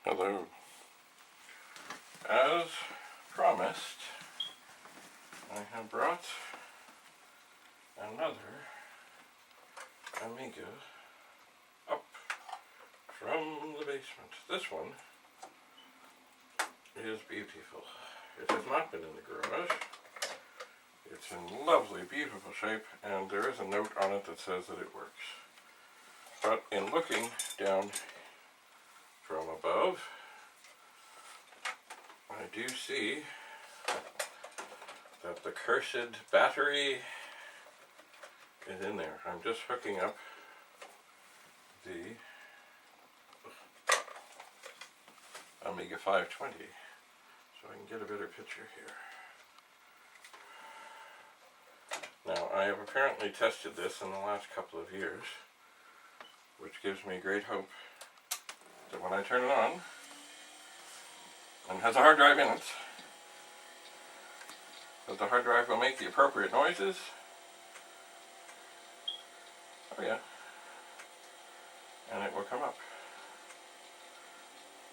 Hello. As promised, I have brought another Amiga up from the basement. This one is beautiful. It has not been in the garage. It's in lovely, beautiful shape, and there is a note on it that says that it works. But in looking down from above, I do see that the cursed battery is in there. I'm just hooking up the Amiga 520 so I can get a better picture here. Now, I have apparently tested this in the last couple of years, which gives me great hope that when I turn it on, and has a hard drive in it, that the hard drive will make the appropriate noises. Oh yeah. And it will come up.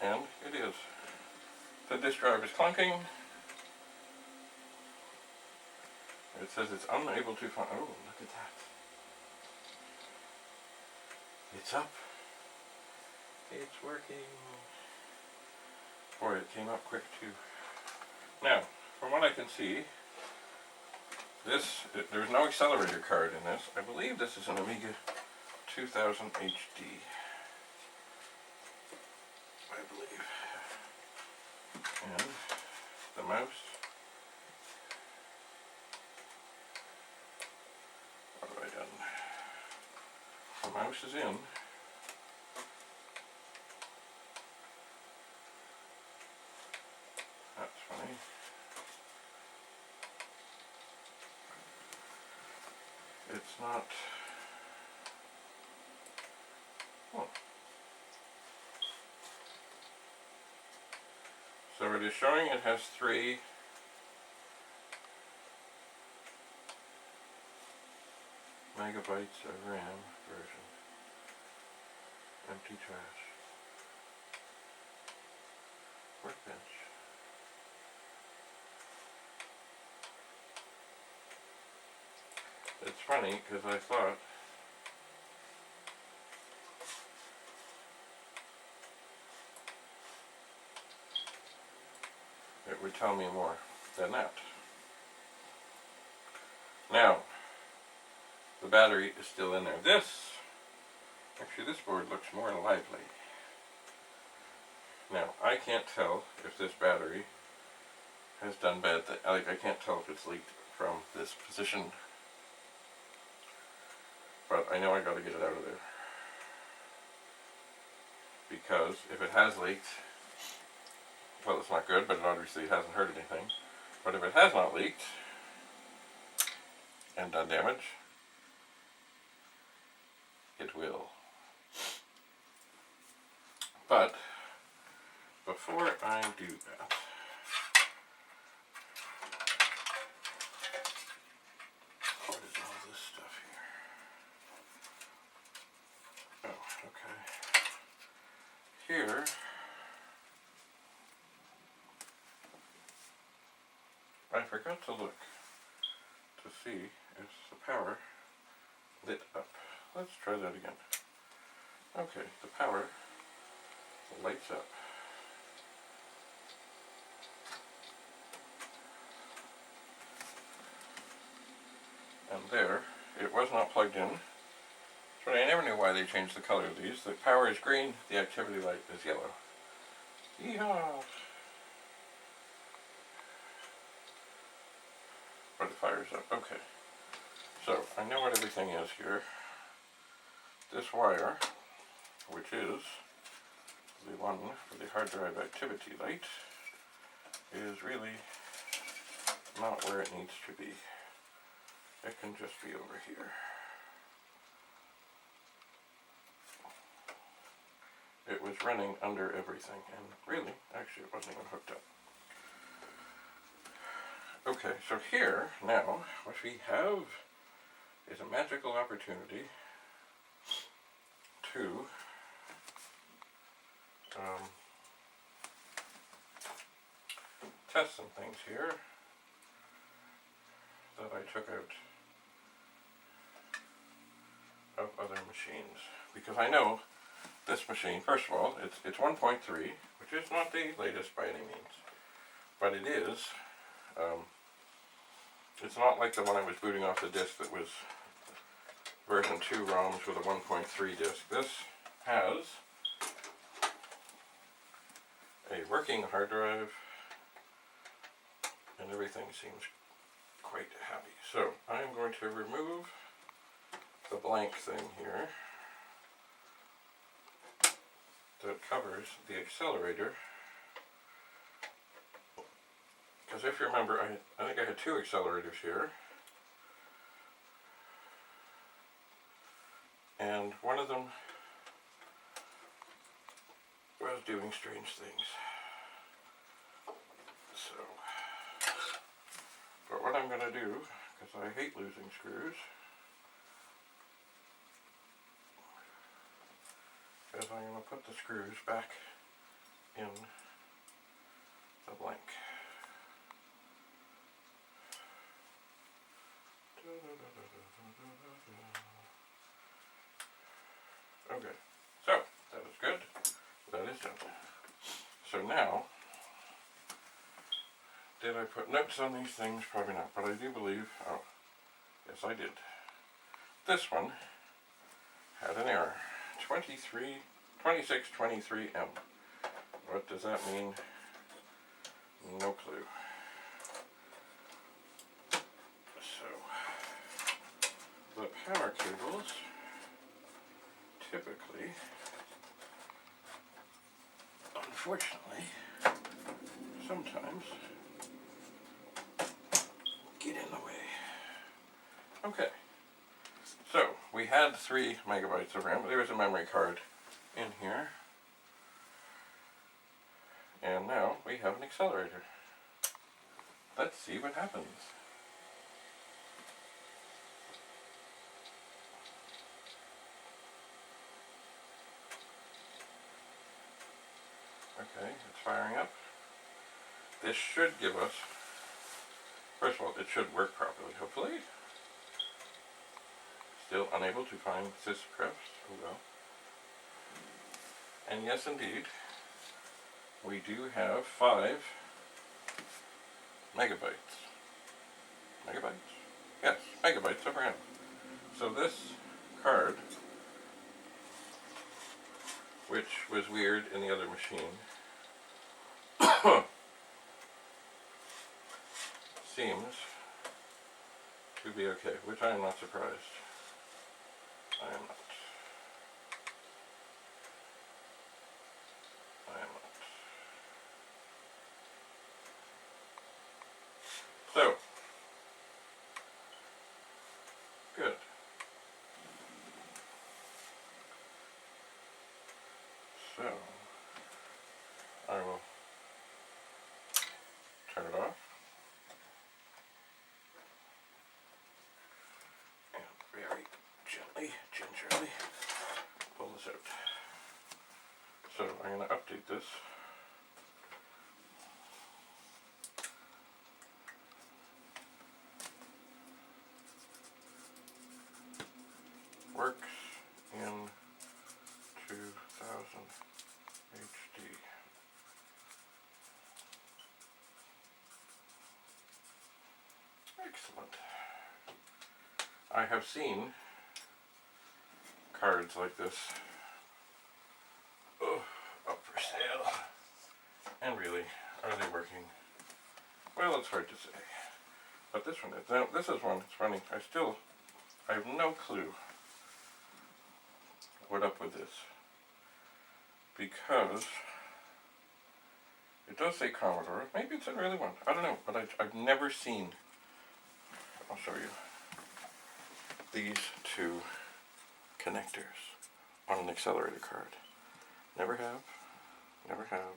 And it is. The disk drive is clunking. It says it's unable to find. Oh, look at that. It's up. It's working. Boy, it came up quick too. Now, from what I can see, there's no accelerator card in this. I believe this is an Amiga 2000 HD. I believe. And the mouse. What have I done? The mouse is in. That's funny. It's not. Oh. So it is showing it has 3 megabytes of RAM version. Empty trash. Workbench. It's funny because I thought it would tell me more than that. Now, the battery is still in there. Actually this board looks more lively. Now, I can't tell if this battery has done bad things. I can't tell if it's leaked from this position. But I know I gotta get it out of there. Because if it has leaked, well, it's not good, but obviously it hasn't hurt anything. But if it has not leaked and done damage, it will. But before I do that, what is all this stuff here? Oh, okay. Here, I forgot to look to see if the power lit up. Let's try that again. Okay, the power lights up. And there, it was not plugged in. So I never knew why they changed the color of these. The power is green, the activity light is yellow. Yeehaw! But it fires up. Okay. So, I know what everything is here. This wire, which is the one for the hard drive activity light, is really not where it needs to be. It can just be over here. It was running under everything, and really, actually it wasn't even hooked up. Okay, so here, now, what we have is a magical opportunity to test some things here that I took out of other machines, because I know this machine, first of all, it's 1.3, which is not the latest by any means, but it is, it's not like the one I was booting off the disk that was version 2 ROMs with a 1.3 disk. This has a working hard drive, and everything seems quite happy. So I'm going to remove the blank thing here that covers the accelerator, because if you remember, I think I had 2 accelerators here, and one of them was doing strange things. So, but what I'm going to do, because I hate losing screws, is I'm going to put the screws back in the blank. Okay, so that is good. That is done. So now, did I put notes on these things? Probably not, but I do believe, oh, yes I did. This one had an error. 2623M. What does that mean? No clue. So, the power cables typically, unfortunately, sometimes get in the way. Okay. So, we had 3 megabytes of RAM. There was a memory card in here. And now we have an accelerator. Let's see what happens. Okay, it's firing up. This should give us, first of all, it should work properly, hopefully. Still unable to find syscrypts. Oh well. And yes, indeed, we do have 5 megabytes. Megabytes? Yes, megabytes of RAM. So this card, which was weird in the other machine, seems to be okay, which I am not surprised. I am not. I am not. So, good. So, I will turn it off. And very gently, gingerly pull this out. So I'm going to update this. Works in 2000 HD. Excellent. I have seen cards like this up for sale. And really, are they working? Well, it's hard to say. But this one is. Now, this is one, it's funny, I have no clue what up with this. Because it does say Commodore. Maybe it's an early one. I don't know, but I've never seen, I'll show you, these 2 connectors on an accelerator card. Never have, never have,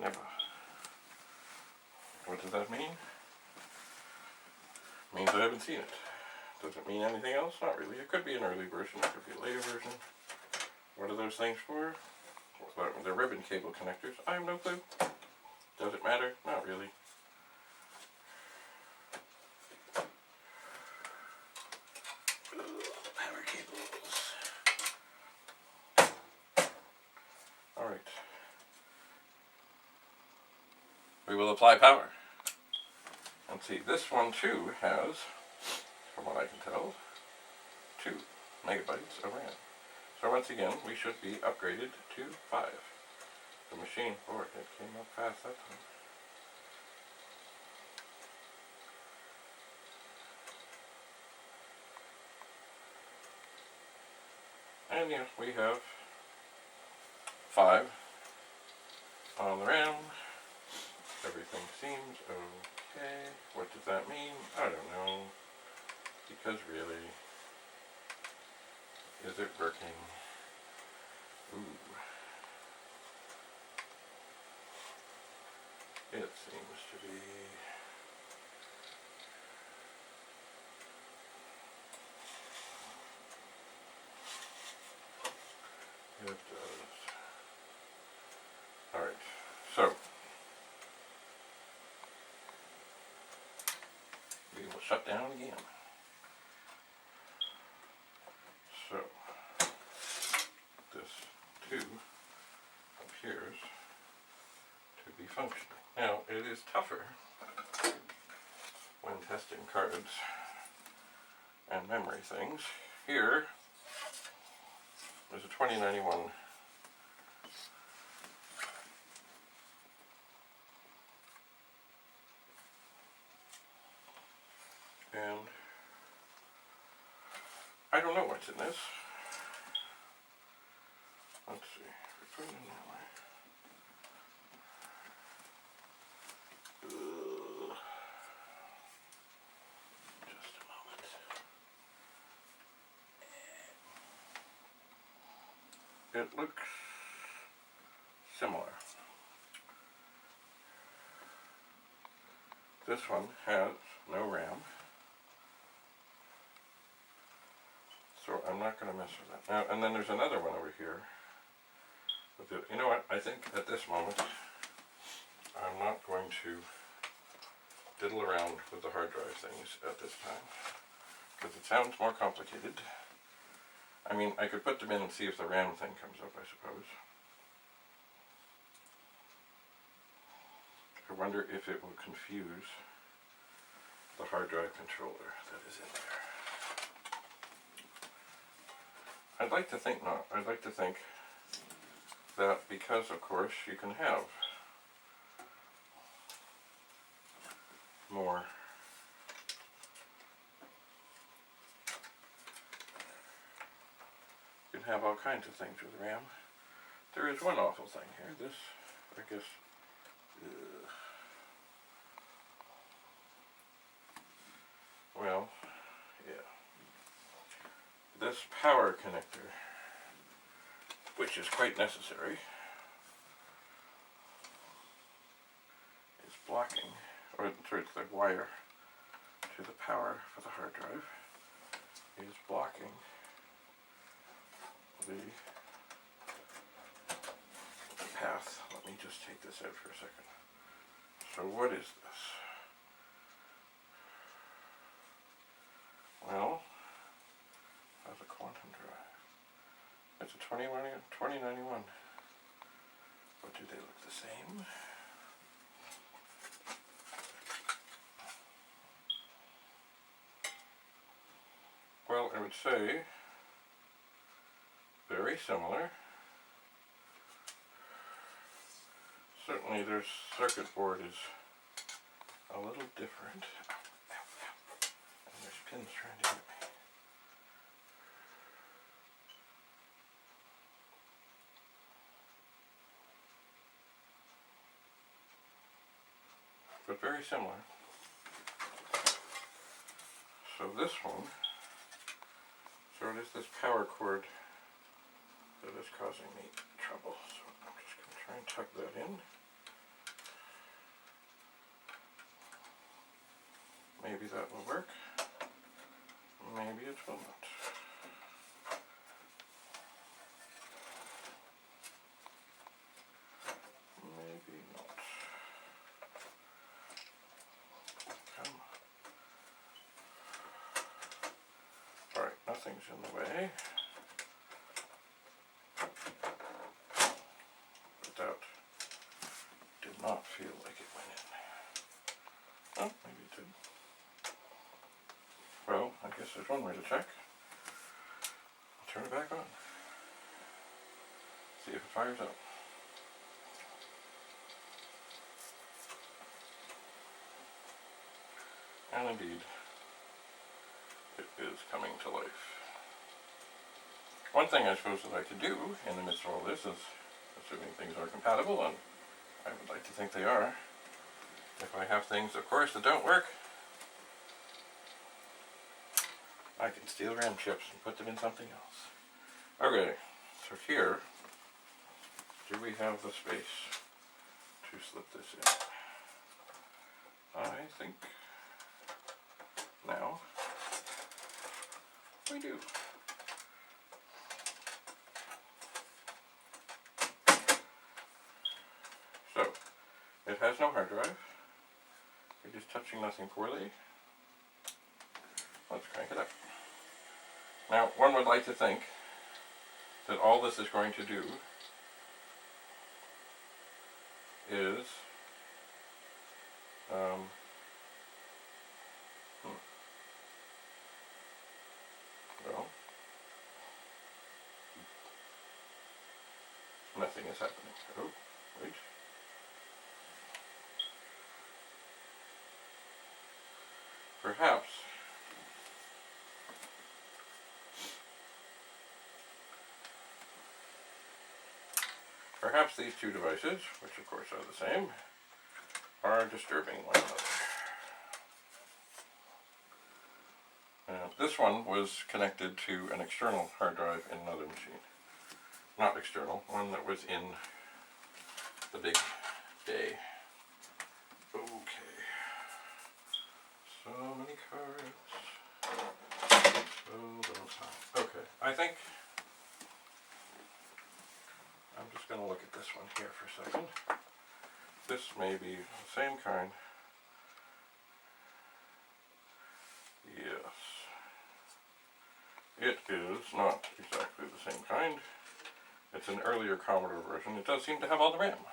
never. What does that mean? It means I haven't seen it. Does it mean anything else? Not really. It could be an early version, it could be a later version. What are those things for? They're ribbon cable connectors. I have no clue. Does it matter? Not really. Power cables. Alright. We will apply power. And see, this one too has, from what I can tell, 2 megabytes of RAM. So once again, we should be upgraded to 5. The machine, boy, it came up fast that time. And yes, we have 5 on the RAM. Everything seems okay. What does that mean? I don't know. Because really, is it working? Ooh. It seems to be. It does. Alright, so we will shut down again. So this too appears to be functioning. Now it is tougher when testing cards and memory things. Here is a 2091 and I don't know what's in this. Let's see, if we put it in that way. Just a moment. It looks similar. This one has no RAM, so I'm not going to mess with that. Now, and then there's another one over here. You know what? I think at this moment I'm not going to diddle around with the hard drive things at this time, because it sounds more complicated. I mean, I could put them in and see if the RAM thing comes up, I suppose. I wonder if it will confuse the hard drive controller that is in there. I'd like to think not. I'd like to think that because, of course, you can have more you can have all kinds of things with RAM. There is one awful thing here. This, I guess, well, yeah. This power connector, which is quite necessary, is blocking, or sorry, it's the wire to the power for the hard drive is blocking the path. Let me just take this out for a second. So what is this? Well, that's a quantum drive. It's a 2091. But do they look the same? Well, I would say very similar. Certainly their circuit board is a little different. Ow, ow, ow. And there's pins trying to hit me. But very similar. So this one, so it is this power cord that is causing me trouble. So I'm just going to try and tuck that in. Maybe that will work. Maybe it will not. Maybe not. nothing's in the way. But that did not feel like it went in. Oh, maybe it did. Well, I guess there's one way to check. I'll turn it back on. See if it fires up. And indeed, it is coming to life. One thing I suppose that I could do in the midst of all this is, assuming things are compatible, and I would like to think they are, if I have things, of course, that don't work, I can steal RAM chips and put them in something else. Okay, so here, do we have the space to slip this in? I think now we do. So, it has no hard drive. It is touching nothing poorly. Let's crank it up. Now, one would like to think that all this is going to do is well, nothing is happening. Oh, wait. Perhaps these two devices, which of course are the same, are disturbing one another. This one was connected to an external hard drive in another machine. Not external, one that was in the big bay. Okay. So many cards. So little time. Okay, I think I'm just going to look at this one here for a second. This may be the same kind. Yes. It is not exactly the same kind. It's an earlier Commodore version. It does seem to have all the RAM.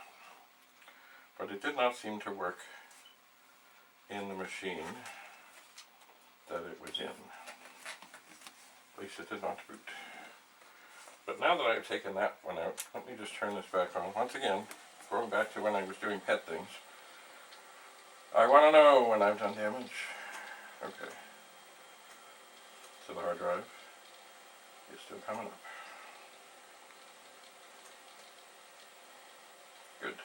But it did not seem to work in the machine that it was in. At least it did not boot. But now that I've taken that one out, let me just turn this back on. Once again, going back to when I was doing pet things, I want to know when I've done damage. Okay. So the hard drive is still coming up. Good.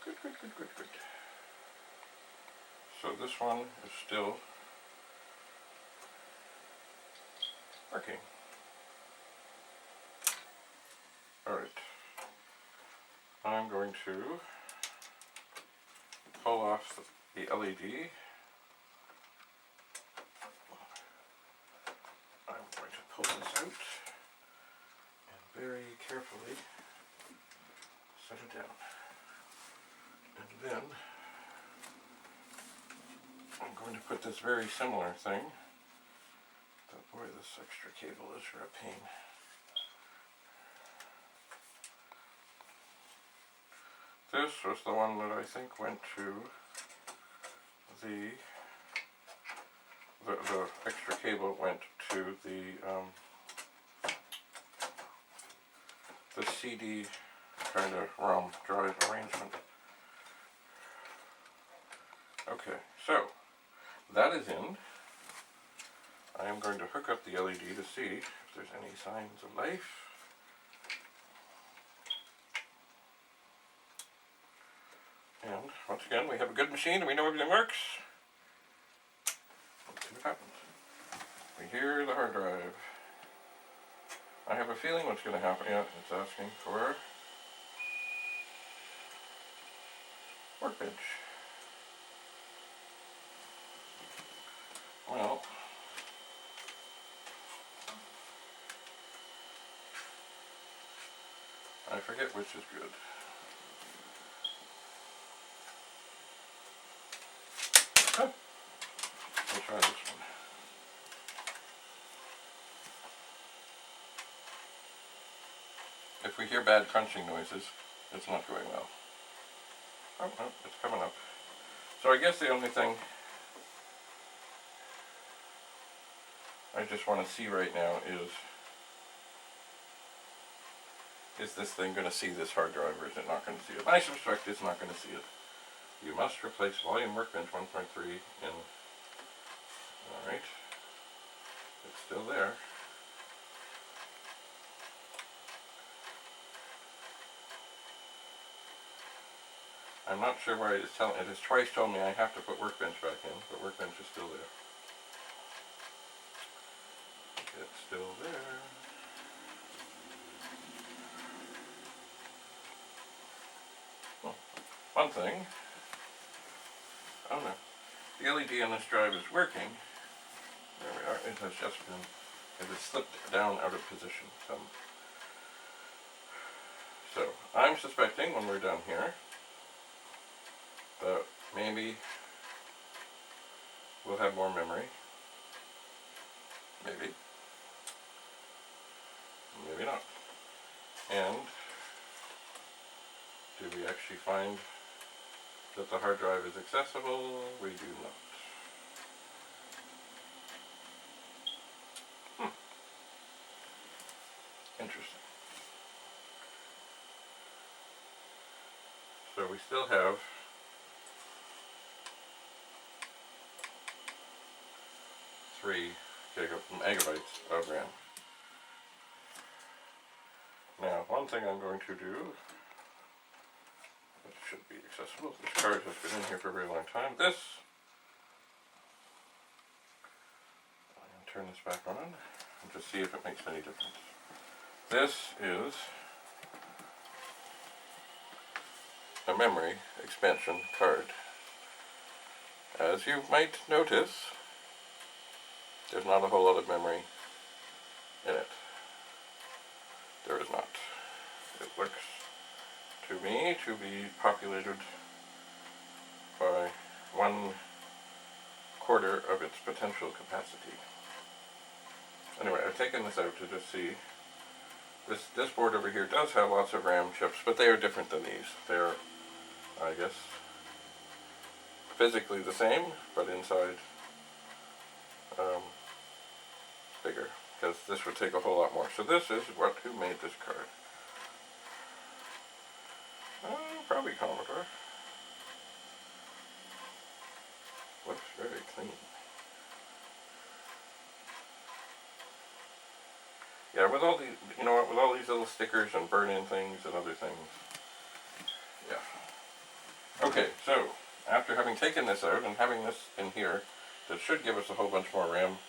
Good, good, good, good, good. So this one is still working. Alright. I'm going to pull off the LED. I'm going to pull this out and very carefully set it down. And then I'm going to put this very similar thing. But boy, this extra cable is for a pain. This was the one that I think went to the extra cable went to the CD kind of ROM drive arrangement. Okay, so that is in. I am going to hook up the LED to see if there's any signs of life. And once again, we have a good machine and we know everything works. Let's see what happens. We hear the hard drive. I have a feeling what's going to happen. Yeah, it's asking for workbench. Well, I forget which is good. Oh, we'll try this one. if we hear bad crunching noises, it's not going well. Oh, no, it's coming up. So I guess the only thing I just want to see right now is this thing going to see this hard drive, or is it not going to see it? I suspect it's not going to see it. You must replace volume workbench 1.3 in... Alright. It's still there. I'm not sure why it has twice told me I have to put workbench back in, but workbench is still there. It's still there. Oh, one thing. Oh no. The LED on this drive is working. There we are. It has slipped down out of position some. So, I'm suspecting when we're done here that maybe we'll have more memory. Maybe. Maybe not. And do we actually find that the hard drive is accessible? We do not. Interesting. So we still have three megabytes of RAM. Now, one thing I'm going to do, it should be accessible. This card has been in here for a very long time. I'm going to turn this back on and just see if it makes any difference. This is a memory expansion card. As you might notice, there's not a whole lot of memory in it. There is not. It looks to me to be populated by 1/4 of its potential capacity. Anyway, I've taken this out to just see. This board over here does have lots of RAM chips, but they are different than these. They're, I guess, physically the same, but inside bigger, because this would take a whole lot more. So this is who made this card. Probably Commodore. Looks very clean. Yeah, with all these, with all these little stickers and burn-in things and other things. Yeah. Okay, so after having taken this out and having this in here, that should give us a whole bunch more RAM.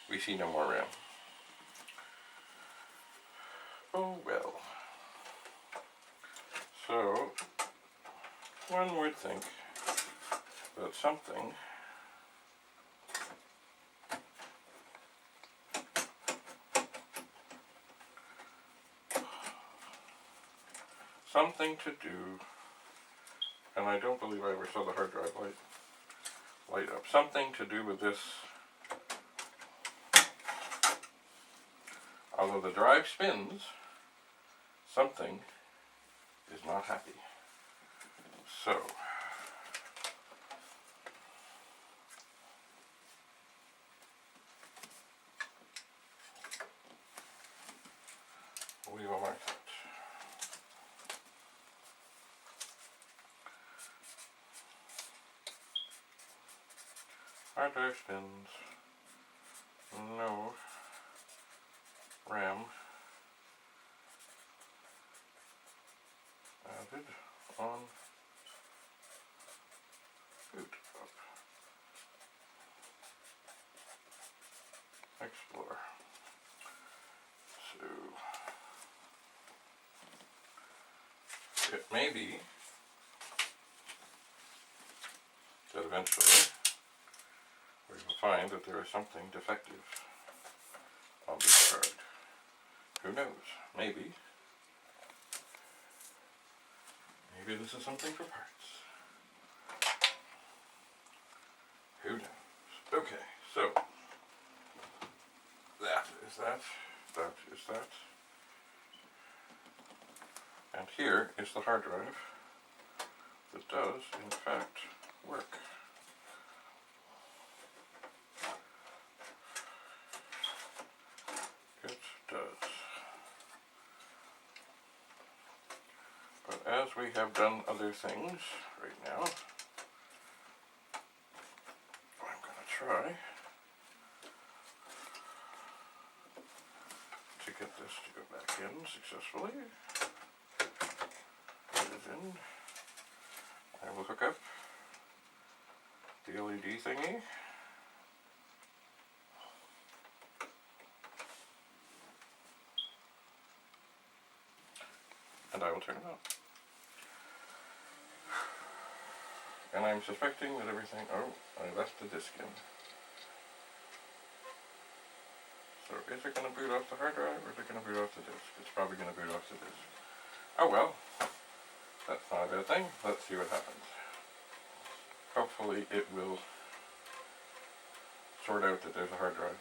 We see no more RAM. Oh well. So, one would think that something to do, and I don't believe I ever saw the hard drive light up, something to do with this. Although the drive spins, something is not happy. So, we will mark that. Hard drive spins, no RAM added on boot up. Explore. So it may be that eventually we will find that there is something defective on this card. Who knows? Maybe. Maybe this is something for parts. Who knows? Okay, so that is that. That is that. And here is the hard drive that does, in fact, work. It does. But as we have done other things right now, I'm going to try to get this to go back in successfully. It is in. I will hook up the LED thingy. And I will turn it on. And I'm suspecting that everything... Oh, I left the disk in. So is it going to boot off the hard drive or is it going to boot off the disk? It's probably going to boot off the disk. Oh well, that's not a bad thing. Let's see what happens. Hopefully it will sort out that there's a hard drive.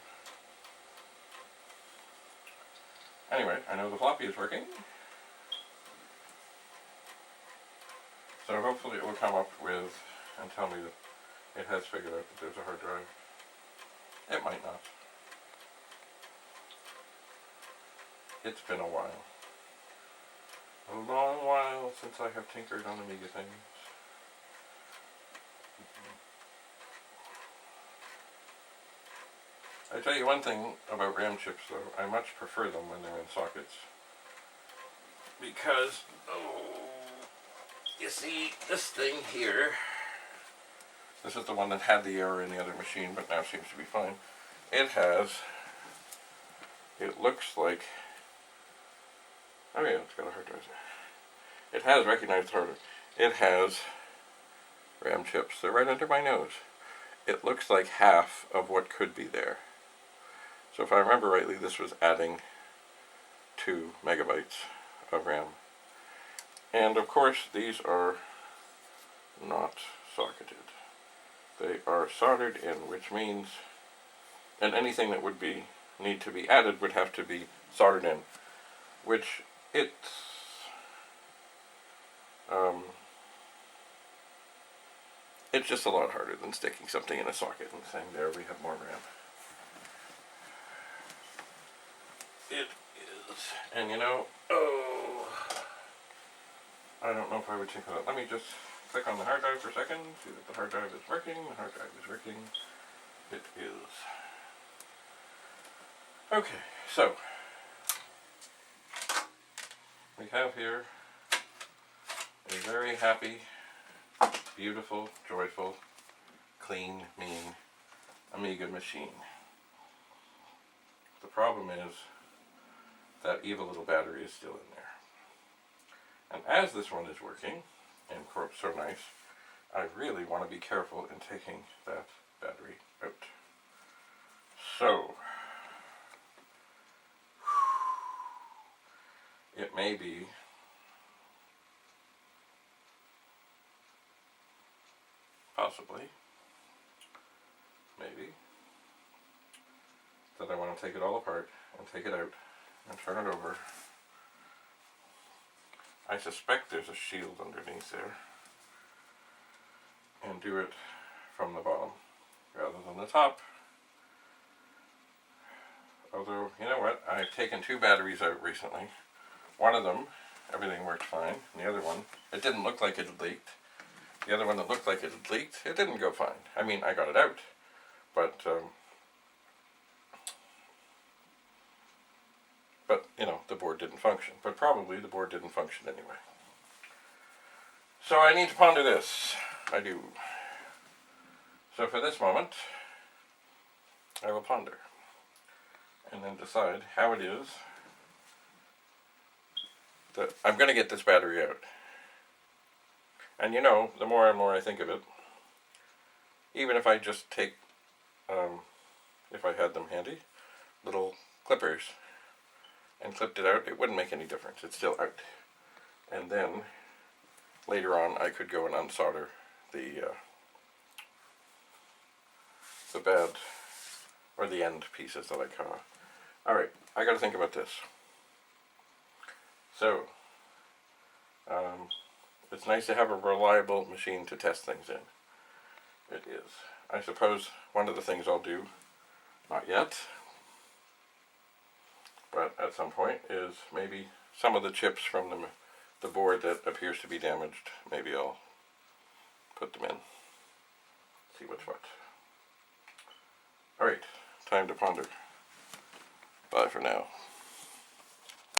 Anyway, I know the floppy is working. So hopefully it will come up with and tell me that it has figured out that there's a hard drive. It might not. It's been a while. A long while since I have tinkered on Amiga things. I tell you one thing about RAM chips though, I much prefer them when they're in sockets. Because, you see, this thing here, this is the one that had the error in the other machine, but now seems to be fine. It looks like, oh yeah, it's got a hard drive there. It has recognized hard drive. It has RAM chips. They're right under my nose. It looks like half of what could be there. So if I remember rightly, this was adding 2 megabytes of RAM. And of course, these are not socketed. They are soldered in, which means, and anything that would need to be added would have to be soldered in, which it's just a lot harder than sticking something in a socket and saying, there, we have more RAM. It is, and you know, I don't know if I would tinker that. Let me just click on the hard drive for a second, see that the hard drive is working. The hard drive is working. It is. Okay, so we have here a very happy, beautiful, joyful, clean, mean Amiga machine. The problem is that evil little battery is still in there. And as this one is working, and quote, so nice, I really want to be careful in taking that battery out. So, it may be possibly, maybe, that I want to take it all apart and take it out and turn it over. I suspect there's a shield underneath there, and do it from the bottom rather than the top. Although, you know what, I've taken 2 batteries out recently. One of them, everything worked fine, and the other one, it didn't look like it had leaked. The other one that looked like it had leaked, it didn't go fine. I mean, I got it out, but you know, the board didn't function. But probably the board didn't function anyway. So I need to ponder this. I do. So for this moment, I will ponder. And then decide how it is that I'm going to get this battery out. And you know, the more and more I think of it, even if I just take, if I had them handy, little clippers, and clipped it out, it wouldn't make any difference. It's still out. And then, later on, I could go and unsolder the bed, or the end pieces that I cut off. Alright, I gotta think about this. So, It's nice to have a reliable machine to test things in. It is. I suppose one of the things I'll do, not yet, but at some point, is maybe some of the chips from the board that appears to be damaged, maybe I'll put them in, see what's what. Alright, time to ponder. Bye for now.